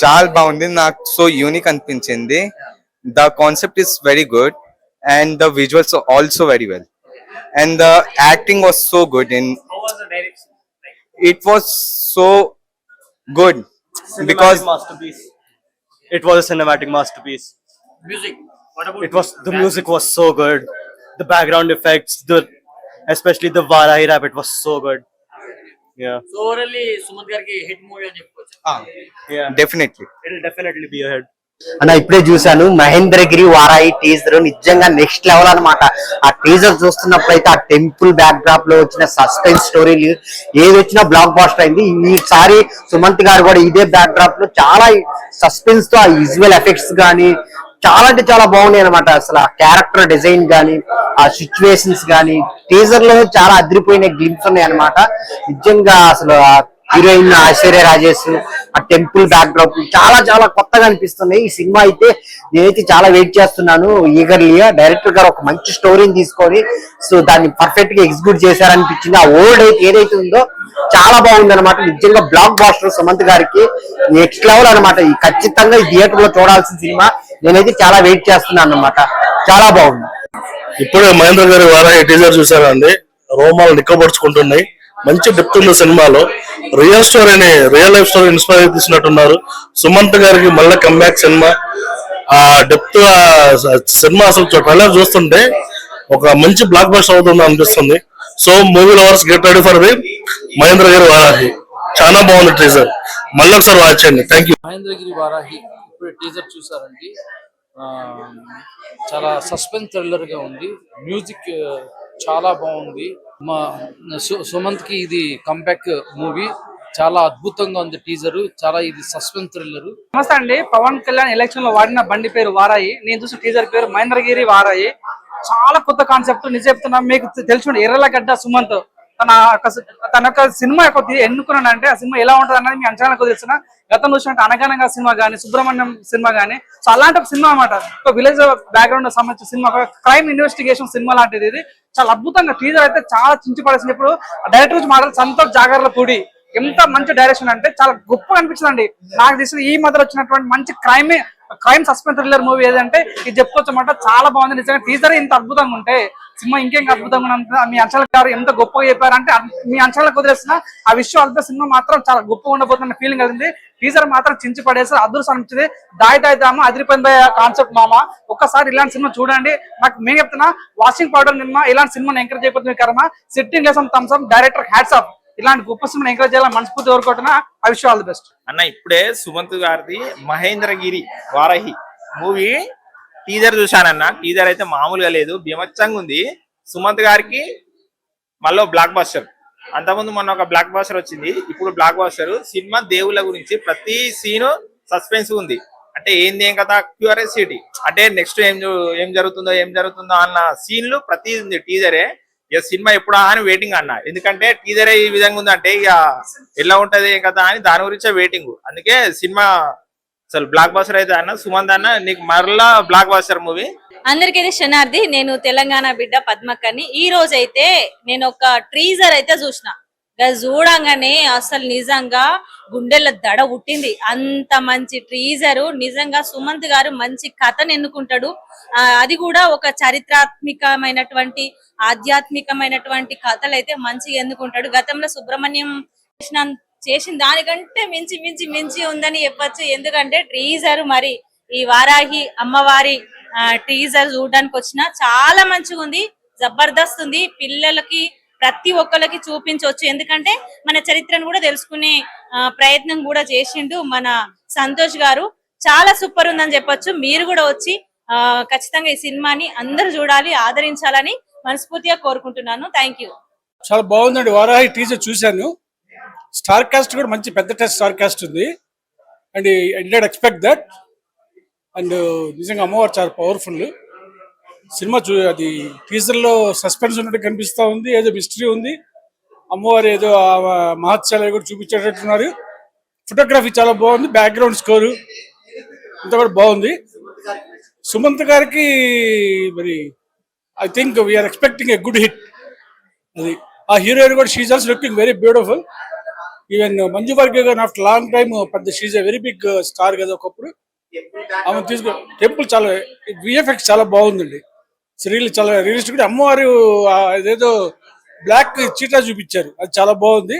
చాలా బాగుంది. నాకు సో యూనిక్ అనిపించింది. The concept is very good and the visuals also very well and the acting was so good in it was so good because masterpiece. It was a cinematic masterpiece. Music. What about It was the music was so good. The background effects, especially the Varahi rap, it was so good. Yeah. So overally, Sumant gariki hit movie అని చెప్పుకోవచ్చు. Yeah. definitely It'll definitely be a hit. అన్న ఇప్పుడే చూశాను మహేంద్రగిరి వారాయి teaser, నిజంగా next level అనమాట. ఆ teaser చూస్తున్నప్పుడు అయితే ఆ టెంపుల్ బ్యాక్ డ్రాప్ లో వచ్చిన సస్పెన్స్ స్టోరీలు ఏది వచ్చినా బ్లాక్ బాస్టర్ అయింది. ఈసారి సుమంత్ గారు కూడా ఇదే బ్యాక్ డ్రాప్ లో చాలా సస్పెన్స్ తో ఆ విజువల్ ఎఫెక్ట్స్ గానీ చాలా అంటే చాలా బాగున్నాయి అనమాట. అసలు ఆ క్యారెక్టర్ డిజైన్ గానీ ఆ సిచ్యువేషన్స్ గానీ టీజర్ లో చాలా అదిరిపోయిన గ్లింప్స్ ఉన్నాయి అనమాట. నిజంగా అసలు హీరోయిన్ ఐశ్వర్య రాజేష్, ఆ టెంపుల్ బ్యాక్ డ్రాప్ చాలా చాలా కొత్తగా అనిపిస్తున్నాయి. ఈ సినిమా అయితే నేనైతే చాలా వెయిట్ చేస్తున్నాను ఈగర్లీగా. డైరెక్టర్ గారు ఒక మంచి స్టోరీని తీసుకొని సో దాన్ని పర్ఫెక్ట్ గా ఎగ్జిక్యూట్ చేశారనిపించింది. ఆ ఓల్డ్ అయితే ఏదైతే ఉందో చాలా బాగుంది అనమాట. నిజంగా బ్లాక్ బాస్టర్ సుమంత్ గారికి నెక్స్ట్ లెవెల్ అనమాట. ఈ ఖచ్చితంగా ఈ థియేటర్ లో చూడాల్సిన సినిమా. నేనైతే చాలా వెయిట్ చేస్తున్నాను అనమాట. చాలా బాగుంది. ఇప్పుడే మహేంద్ర గారి వారాయి టీజర్ చూసానండి. రోమాలు నిక్కబడుచుకుంటున్నాయి. మంచి డెప్త్ ఉంది సినిమాలో. రియల్ స్టోరీని రియల్ లైఫ్ స్టోరీ ఇన్స్పైర్ తీసుకున్నట్టున్నారు. సుమంత్ గారికి మళ్ళీ కమ్బ్యాక్ సినిమా. ఆ డెప్త్ సినిమా అసలు ట్రైలర్ చూస్తుంటే ఒక మంచి బ్లాక్ బస్టర్ అవుతుంది అనిపిస్తుంది. So movie lovers get ready for the Mahendra గారి వారాహి. చాలా బాగుంది టీజర్. మళ్ళీ ఒకసారి వాచ్ చేయండి. Thank you. మహేంద్రగిరి వారాహి ఇప్పుడు టీజర్ చూసారండి. చాలా సస్పెన్స్ థ్రిల్లర్ గా ఉంది. మ్యూజిక్ చాలా బాగుంది. మా సుమంత్ కి ఇది కంబ్యాక్ మూవీ. చాలా అద్భుతంగా ఉంది టీజర్. చాలా ఇది సస్పెన్స్ థ్రిల్లర్. నమస్తే అండి. పవన్ కళ్యాణ్ ఎలక్షన్ లో వాడిన బండి పేరు వారాయి. నేను చూసిన టీజర్ పేరు మహేంద్రగిరి వారాయి. చాలా కొత్త కాన్సెప్ట్. నిజం చెప్తున్నా, మీకు తెలుసు ఎర్రలగడ్డ సుమంత్ తన యొక్క సినిమా ఎన్నుకున్నానంటే ఆ సినిమా ఎలా ఉంటుంది అన్నది మీ అంచనాలకు తెలుస్తున్నా. గతం చూసినట్టు అనగనగా సినిమా గానీ, సుబ్రహ్మణ్యం సినిమా గానీ, సో అలాంటి ఒక సినిమా అనమాట. ఒక విలేజ్ బ్యాక్గ్రౌండ్ సంబంధించిన సినిమా, క్రైమ్ ఇన్వెస్టిగేషన్ సినిమా లాంటిది. ఇది చాలా అద్భుతంగా టీజర్ అయితే చాలా చించి పడేసింది. ఇప్పుడు డైరెక్టర్ గురించి మాట్లాడాలి. సంతోష్ జాగర్లపూడి ఎంత మంచి డైరెక్షన్ అంటే చాలా గొప్పగా అనిపించిందండి. నాకు తెలిసిన ఈ మధ్య వచ్చినటువంటి మంచి క్రైమ్ సస్పెన్స్ థ్రిల్లర్ మూవీ ఏదంటే ఇది చెప్పుకోవచ్చు అన్నమాట. చాలా బాగుంది. నిజంగా టీజర్ ఇంత అద్భుతంగా ఉంటే సినిమా ఇంకేం అద్భుతంగా ఉన్నంత మీ అంచనా గారు ఎంత గొప్పగా చెప్పారంటే మీ అంచనాలకు వదిలేసిన ఆ విషయం సినిమా మాత్రం చాలా గొప్పగా ఉండబోతున్న ఫీలింగ్ కలిగింది. టీజర్ మాత్రం చించి పడేసి అదృష్టం అనిపించింది. దాయి దామ అదిరిపోయింది కాన్సెప్ట్ మామ. ఒక్కసారి ఇలాంటి సినిమా చూడండి. నాకు మేము చెప్తున్నా వాషింగ్ పౌడర్ సినిమా ఇలాంటి సినిమాని ఎంకరేజ్ అయిపోతుంది కర్మ. సిట్టింగ్ వేసం థమ్స్ డైరెక్టర్ హ్యాట్స్ ఆఫ్. ఇలాంటి గొప్ప సినిమా ఎంకరేజ్ చేయాలని మనస్ఫూర్తి కోరుకుంటున్నా. I wish all the best అన్న. ఇప్పుడే సుమంత్ గారిది మహేంద్రగిరి వారాహి మూవీ టీజర్ చూశానన్న. టీజర్ అయితే మామూలుగా లేదు, బీభత్సంగా ఉంది. సుమంత్ గారికి మళ్ళీ బ్లాక్ బాస్టర్. అంతకుముందు మొన్న ఒక బ్లాక్ బాస్టర్ వచ్చింది, ఇప్పుడు బ్లాక్ బాస్టర్. సినిమా దేవుళ్ళ గురించి ప్రతి సీను సస్పెన్స్ ఉంది. అంటే ఏంది ఏం కదా క్యూరియాసిటీ, అంటే నెక్స్ట్ ఏం జరుగుతుందో అన్న సీన్లు ప్రతి ఉంది టీజరే. ఇక సినిమా ఎప్పుడా అని వెయిటింగ్ అన్న. ఎందుకంటే టీజరే ఈ విధంగా ఉంది అంటే ఇక ఎలా ఉంటది ఏం కదా అని దాని గురించే వెయిటింగ్. అందుకే సినిమా అసలు బ్లాక్ బాస్టర్ అయితే అన్న. సుమంత్ అన్న నీకు మరలా బ్లాక్ బాస్టర్ మూవీ. అందరికీ శనార్థి. నేను తెలంగాణ బిడ్డ పద్మక్కని. ఈ రోజు అయితే నేను ఒక ట్రీజర్ అయితే చూసిన. చూడంగానే అసలు నిజంగా గుండెల దడ పుట్టింది. అంత మంచి ట్రీజరు. నిజంగా సుమంత్ గారు మంచి కథను ఎన్నుకుంటాడు. అది కూడా ఒక చారిత్రాత్మకమైనటువంటి ఆధ్యాత్మికమైనటువంటి కథలు అయితే మంచిగా ఎన్నుకుంటాడు. గతంలో సుబ్రహ్మణ్యం చేసిన దానికంటే మించి మించి మించి ఉందని చెప్పొచ్చు. ఎందుకంటే ట్రీజర్ మరి ఈ వారాహి అమ్మవారి టీజర్ చూడడానికి వచ్చిన చాలా మంచిగా ఉంది. జబర్దస్త్ ఉంది. పిల్లలకి ప్రతి ఒక్కరికి చూపించవచ్చు. ఎందుకంటే మన చరిత్రను కూడా తెలుసుకునే ప్రయత్నం కూడా చేసిండు మన సంతోష్ గారు. చాలా సూపర్ ఉందని చెప్పొచ్చు. మీరు కూడా వచ్చి ఖచ్చితంగా ఈ సినిమాని అందరూ చూడాలి, ఆదరించాలని మనస్ఫూర్తిగా కోరుకుంటున్నాను. Thank you. చాలా బాగుందండి. వారాహి టీజర్ చూశాను. స్టార్ కాస్ట్ కూడా మంచి పెద్ద స్టార్ కాస్ట్ ఉంది. And I did expect that. And నిజంగా అమ్మవారు చాలా పవర్ఫుల్. సినిమా అది టీజర్లో సస్పెన్స్ ఉన్నట్టు కనిపిస్తూ ఉంది. ఏదో మిస్టరీ ఉంది. అమ్మవారు ఏదో మహత్యాలు కూడా చూపించేటట్టున్నారు. ఫోటోగ్రఫీ చాలా బాగుంది. బ్యాక్గ్రౌండ్ స్కోరు అంతా కూడా బాగుంది. సుమంత్ గారికి మరి I think we are expecting a good hit. అది ఆ హీరోయిన్ కూడా she also looking very beautiful. Even Manju Warrier గారు ఆఫ్టర్ లాంగ్ టైమ్ పెద్ద షీజ్ వెరీ బిగ్ స్టార్ కదా ఒకప్పుడు. ఆమె తీసుకు టెంపుల్ చాలా విఎఫ్ఎక్స్ చాలా బాగుందండి. రియల్ చాలా రియలిస్టిక్. అమ్మవారు ఏదేదో బ్లాక్ చీటా చూపించారు, అది చాలా బాగుంది.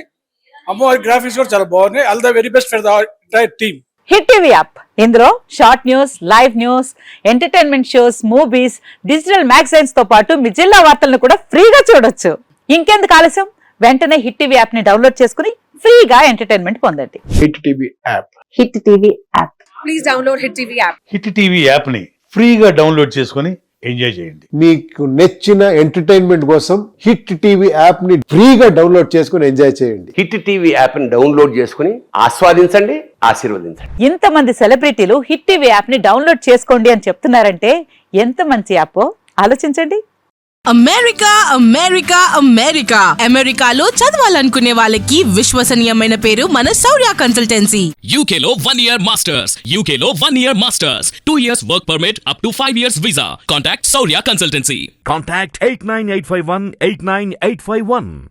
అమ్మవారి గ్రాఫిక్స్ కూడా చాలా బాగున్నాయి. All the very best for the entire team. Hit TV app ఇందులో short news, live news, entertainment shows, movies, digital magazines తో పాటు మీ జిల్లా వార్తలను కూడా ఫ్రీగా చూడొచ్చు. ఇంకెందుకు ఆలస్యం, వెంటనే హిట్ టీవీ యాప్ ని డౌన్లోడ్ చేసుకుని ఫ్రీగా ఎంటర్టైన్మెంట్ పొందండి. Hit TV app. Hit TV app. Please download hit TV app. Hit TV app ని ఫ్రీగా డౌన్లోడ్ చేసుకొని ఎంజాయ్ చేయండి. మీకు నచ్చిన ఎంటర్టైన్మెంట్ కోసం హిట్ టీవీ యాప్ ని ఫ్రీగా డౌన్లోడ్ చేసుకొని ఎంజాయ్ చేయండి. హిట్ టీవీ యాప్ ని డౌన్లోడ్ చేసుకుని ఆస్వాదించండి, ఆశీర్వదించండి. ఇంతమంది సెలబ్రిటీలు హిట్ టీవీ యాప్ ని డౌన్లోడ్ చేసుకోండి అని చెప్తున్నారంటే ఎంత మంచి యాప్ ఆలోచించండి. అమెరికా అమెరికా అమెరికా అమెరికాలో చదవాలనుకునే వాళ్ళకి విశ్వసనీయమైన పేరు మన శౌర్య కన్సల్టెన్సీ. UK లో 1 year masters, UK లో 1 year masters, 2 years work permit up to 5 years visa. Contact Saurya Consultancy. Contact 89851 89851.